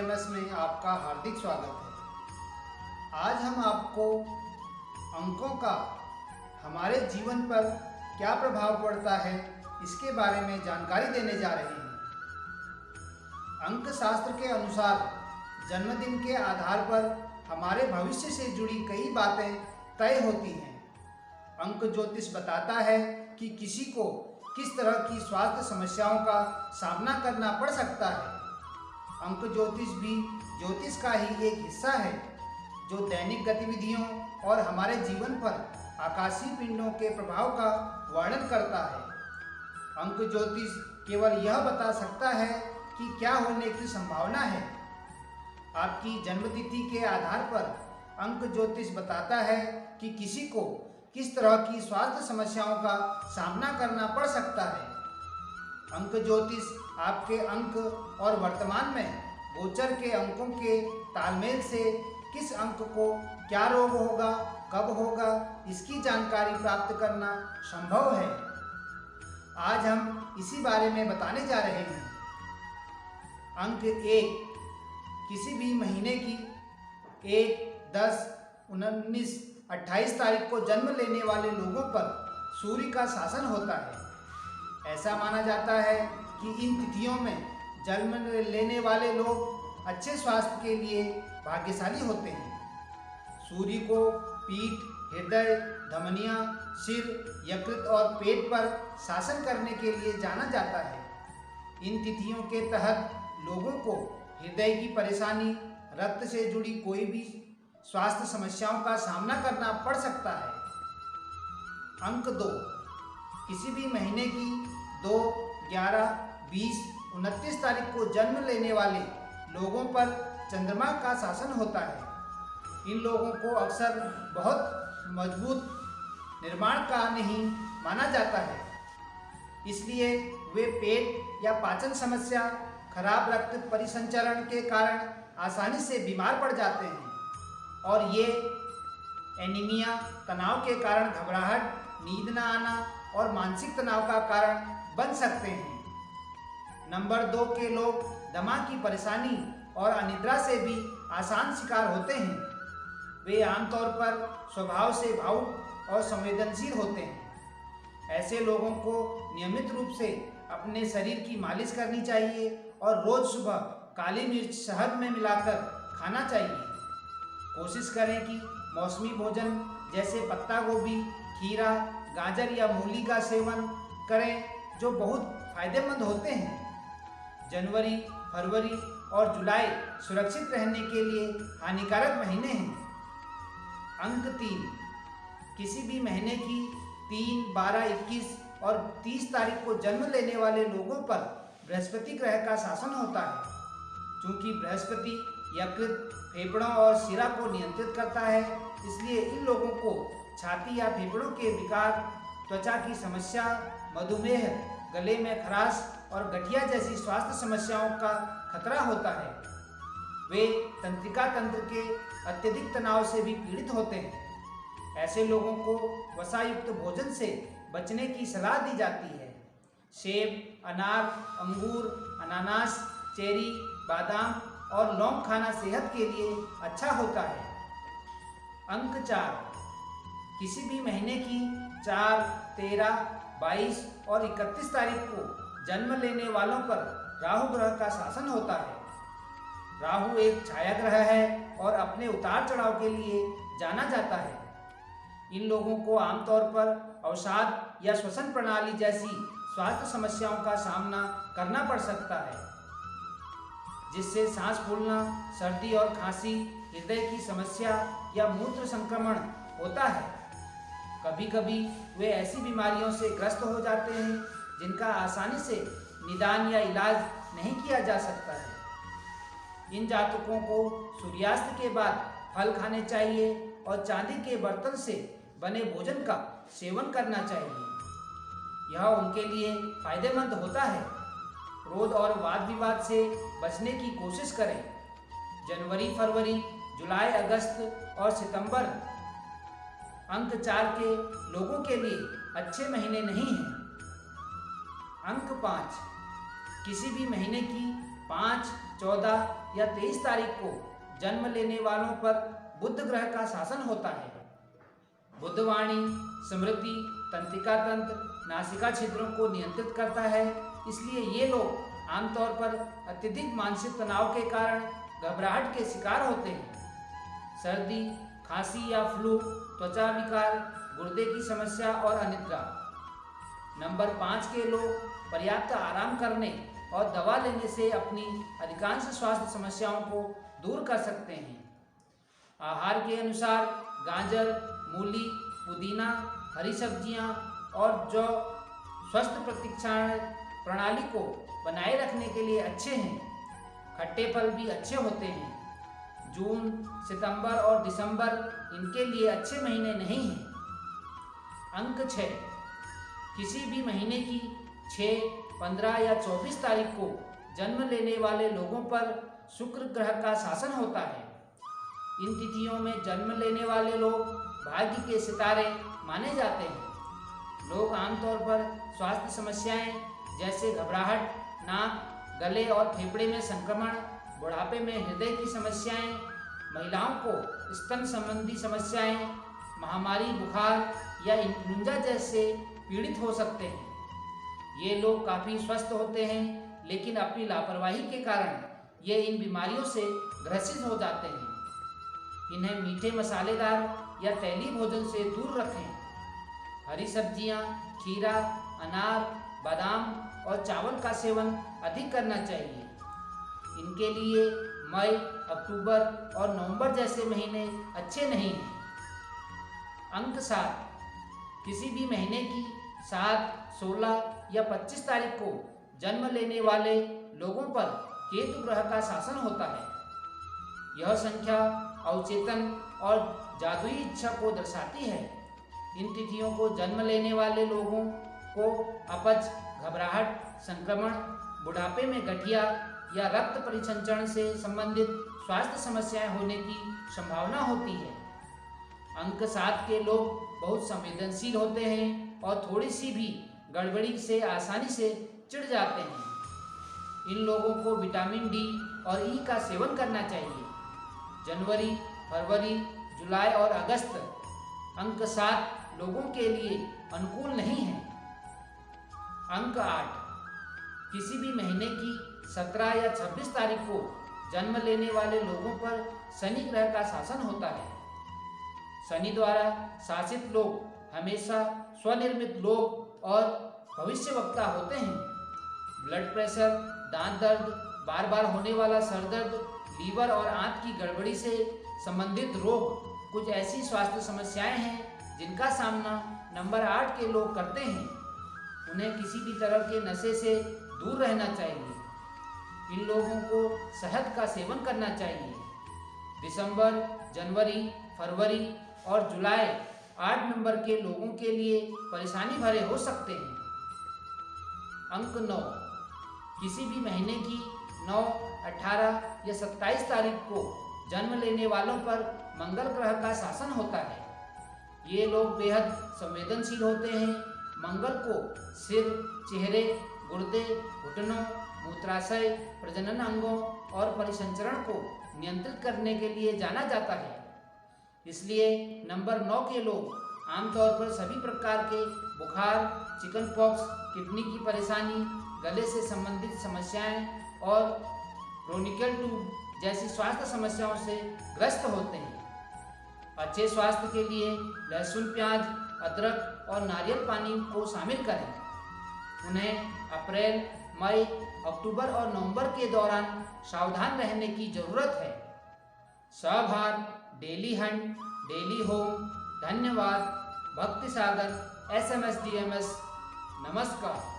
Awareness में आपका हार्दिक स्वागत है। आज हम आपको अंकों का हमारे जीवन पर क्या प्रभाव पड़ता है इसके बारे में जानकारी देने जा रहे हैं। अंक शास्त्र के अनुसार जन्मदिन के आधार पर हमारे भविष्य से जुड़ी कई बातें तय होती हैं। अंक ज्योतिष बताता है कि किसी को किस तरह की स्वास्थ्य समस्याओं का सामना करना पड़ सकता है। अंक ज्योतिष भी ज्योतिष का ही एक हिस्सा है जो दैनिक गतिविधियों और हमारे जीवन पर आकाशीय पिंडों के प्रभाव का वर्णन करता है। अंक ज्योतिष केवल यह बता सकता है कि क्या होने की संभावना है। आपकी जन्मतिथि के आधार पर अंक ज्योतिष बताता है कि किसी को किस तरह की स्वास्थ्य समस्याओं का सामना करना पड़ सकता है। अंक ज्योतिष आपके अंक और वर्तमान में गोचर के अंकों के तालमेल से किस अंक को क्या रोग होगा, कब होगा, इसकी जानकारी प्राप्त करना संभव है। आज हम इसी बारे में बताने जा रहे हैं। अंक 1 किसी भी महीने की 1, 10, 19, 28 तारीख को जन्म लेने वाले लोगों पर सूर्य का शासन होता है। ऐसा माना जाता है कि इन तिथियों में जन्म लेने वाले लोग अच्छे स्वास्थ्य के लिए भाग्यशाली होते हैं। सूर्य को पीठ, हृदय, धमनियां, सिर, यकृत और पेट पर शासन करने के लिए जाना जाता है। इन तिथियों के तहत लोगों को हृदय की परेशानी, रक्त से जुड़ी कोई भी स्वास्थ्य समस्याओं का सामना करना पड़ सकता है। अंक 2 किसी भी महीने की 2, 11, 20, 29 तारीख को जन्म लेने वाले लोगों पर चंद्रमा का शासन होता है। इन लोगों को अक्सर बहुत मजबूत निर्माण का नहीं माना जाता है, इसलिए वे पेट या पाचन समस्या, खराब रक्त परिसंचरण के कारण आसानी से बीमार पड़ जाते हैं और ये एनीमिया, तनाव के कारण घबराहट, नींद न आना और मानसिक तनाव का कारण बन सकते हैं। नंबर 2 के लोग दमा की परेशानी और अनिद्रा से भी आसान शिकार होते हैं। वे आमतौर पर स्वभाव से भावुक और संवेदनशील होते हैं। ऐसे लोगों को नियमित रूप से अपने शरीर की मालिश करनी चाहिए और रोज सुबह काली मिर्च शहद में मिलाकर खाना चाहिए। कोशिश करें कि मौसमी भोजन जैसे पत्ता गोभी, खीरा, गाजर या मूली का सेवन करें जो बहुत फायदेमंद होते हैं। जनवरी, फरवरी और जुलाई सुरक्षित रहने के लिए हानिकारक महीने हैं। अंक 3 किसी भी महीने की 3, 12, 21 और 30 तारीख को जन्म लेने वाले लोगों पर बृहस्पति ग्रह का शासन होता है। चूंकि बृहस्पति यकृत, फेफड़ों और शिरा को नियंत्रित करता है, इसलिए इन लोगों को छाती या फेफड़ों के विकार, त्वचा की समस्या, मधुमेह, गले में खराश और गठिया जैसी स्वास्थ्य समस्याओं का खतरा होता है। वे तंत्रिका तंत्र के अत्यधिक तनाव से भी पीड़ित होते हैं। ऐसे लोगों को वसायुक्त भोजन से बचने की सलाह दी जाती है। सेब, अनार, अंगूर, अनानास, चेरी, बादाम और लौंग खाना सेहत के लिए अच्छा होता है। अंक 4 किसी भी महीने की 4, 13, 22 और 31 तारीख को जन्म लेने वालों पर राहु ग्रह का शासन होता है। राहु एक छाया ग्रह है और अपने उतार चढ़ाव के लिए जाना जाता है। इन लोगों को आमतौर पर अवसाद या श्वसन प्रणाली जैसी स्वास्थ्य समस्याओं का सामना करना पड़ सकता है, जिससे सांस फूलना, सर्दी और खांसी, हृदय की समस्या या मूत्र संक्रमण होता है। कभी कभी वे ऐसी बीमारियों से ग्रस्त हो जाते हैं जिनका आसानी से निदान या इलाज नहीं किया जा सकता है। इन जातकों को सूर्यास्त के बाद फल खाने चाहिए और चांदी के बर्तन से बने भोजन का सेवन करना चाहिए। यह उनके लिए फायदेमंद होता है। क्रोध और वाद विवाद से बचने की कोशिश करें। जनवरी, फरवरी, जुलाई, अगस्त और सितंबर अंक 4 के लोगों के लिए अच्छे महीने नहीं हैं। अंक 5 किसी भी महीने की 5, 14, या 23 तारीख को जन्म लेने वालों पर बुध ग्रह का शासन होता है। बुधवाणी, स्मृति, तंत्रिका तंत्र, नासिका छिद्रों को नियंत्रित करता है, इसलिए ये लोग आमतौर पर अत्यधिक मानसिक तनाव के कारण घबराहट के शिकार होते हैं। सर्दी, खांसी या फ्लू, त्वचा विकार, गुर्दे की समस्या और अनिद्रा। नंबर 5 के लोग पर्याप्त आराम करने और दवा लेने से अपनी अधिकांश स्वास्थ्य समस्याओं को दूर कर सकते हैं। आहार के अनुसार गाजर, मूली, पुदीना, हरी सब्जियां और जौ स्वस्थ प्रतिरक्षण प्रणाली को बनाए रखने के लिए अच्छे हैं। खट्टे फल भी अच्छे होते हैं। जून, सितंबर और दिसंबर इनके लिए अच्छे महीने नहीं हैं। अंक 6, किसी भी महीने की 6, 15 या 24 तारीख को जन्म लेने वाले लोगों पर शुक्र ग्रह का शासन होता है। इन तिथियों में जन्म लेने वाले लोग भाग्य के सितारे माने जाते हैं। लोग आमतौर पर स्वास्थ्य समस्याएं जैसे घबराहट, नाक, गले और फेफड़े में संक्रमण, बुढ़ापे में हृदय की समस्याएं, महिलाओं को स्तन संबंधी समस्याएं, महामारी, बुखार या इन्फ्लुएंजा जैसे पीड़ित हो सकते हैं। ये लोग काफ़ी स्वस्थ होते हैं, लेकिन अपनी लापरवाही के कारण ये इन बीमारियों से ग्रसित हो जाते हैं। इन्हें मीठे, मसालेदार या तैलीय भोजन से दूर रखें। हरी सब्जियां, खीरा, अनार, बादाम और चावल का सेवन अधिक करना चाहिए। इनके लिए मई, अक्टूबर और नवंबर जैसे महीने अच्छे नहीं हैं। अंक 7, किसी भी महीने की 7, 16 या 25 तारीख को जन्म लेने वाले लोगों पर केतु ग्रह का शासन होता है। यह संख्या अवचेतन और जादुई इच्छा को दर्शाती है। इन तिथियों को जन्म लेने वाले लोगों को अपच, घबराहट, संक्रमण, बुढ़ापे में गठिया या रक्त परिसंचरण से संबंधित स्वास्थ्य समस्याएं होने की संभावना होती है। अंक 7 के लोग बहुत संवेदनशील होते हैं और थोड़ी सी भी गड़बड़ी से आसानी से चिढ़ जाते हैं। इन लोगों को विटामिन डी और ई का सेवन करना चाहिए। जनवरी, फरवरी, जुलाई और अगस्त अंक 7 लोगों के लिए अनुकूल नहीं है। अंक 8, किसी भी महीने की 17 या 26 तारीख को जन्म लेने वाले लोगों पर शनि ग्रह का शासन होता है। शनि द्वारा शासित लोग हमेशा स्वनिर्मित लोग और भविष्यवक्ता होते हैं। ब्लड प्रेशर, दांत दर्द, बार बार होने वाला सर दर्द, लीवर और आंत की गड़बड़ी से संबंधित रोग कुछ ऐसी स्वास्थ्य समस्याएं हैं जिनका सामना नंबर 8 के लोग करते हैं। उन्हें किसी भी तरह के नशे से दूर रहना चाहिए। इन लोगों को शहद का सेवन करना चाहिए। दिसंबर, जनवरी, फरवरी और जुलाई 8 नंबर के लोगों के लिए परेशानी भरे हो सकते हैं। अंक 9, किसी भी महीने की 9, 18 या 27 तारीख को जन्म लेने वालों पर मंगल ग्रह का शासन होता है। ये लोग बेहद संवेदनशील होते हैं। मंगल को सिर, चेहरे, गुर्दे, घुटनों, मूत्राशय, प्रजनन अंगों और परिसंचरण को नियंत्रित करने के लिए जाना जाता है। इसलिए नंबर 9 के लोग आमतौर पर सभी प्रकार के बुखार, चिकन पॉक्स, किडनी की परेशानी, गले से संबंधित समस्याएं और क्रोनिकल ट्यूब जैसी स्वास्थ्य समस्याओं से ग्रस्त होते हैं। अच्छे स्वास्थ्य के लिए लहसुन, प्याज, अदरक और नारियल पानी को शामिल करें। उन्हें अप्रैल, मई, अक्टूबर और नवंबर के दौरान सावधान रहने की जरूरत है। स्वभार, डेली हंट, डेली होम। धन्यवाद। भक्ति सागर, SMS DMS। नमस्कार।